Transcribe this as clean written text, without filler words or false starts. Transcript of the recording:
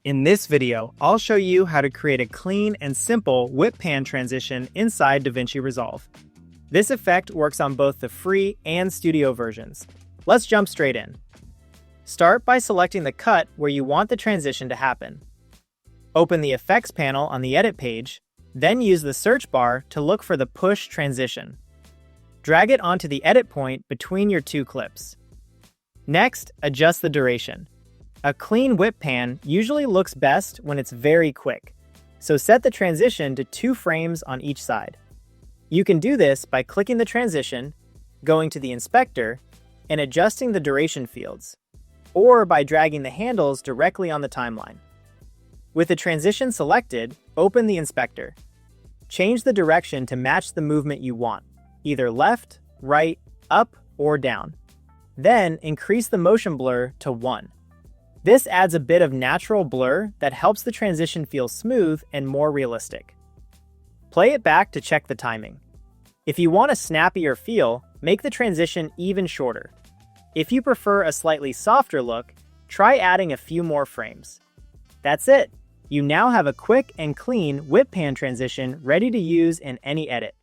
In this video, I'll show you how to create a clean and simple whip pan transition inside DaVinci Resolve. This effect works on both the free and studio versions. Let's jump straight in. Start by selecting the cut where you want the transition to happen. Open the Effects panel on the Edit page, then use the search bar to look for the Push transition. Drag it onto the edit point between your two clips. Next, adjust the duration. A clean whip pan usually looks best when it's very quick, so set the transition to 2 frames on each side. You can do this by clicking the transition, going to the inspector, and adjusting the duration fields, or by dragging the handles directly on the timeline. With the transition selected, open the inspector. Change the direction to match the movement you want, either left, right, up, or down. Then increase the motion blur to 1. This adds a bit of natural blur that helps the transition feel smooth and more realistic. Play it back to check the timing. If you want a snappier feel, make the transition even shorter. If you prefer a slightly softer look, try adding a few more frames. That's it! You now have a quick and clean whip pan transition ready to use in any edit.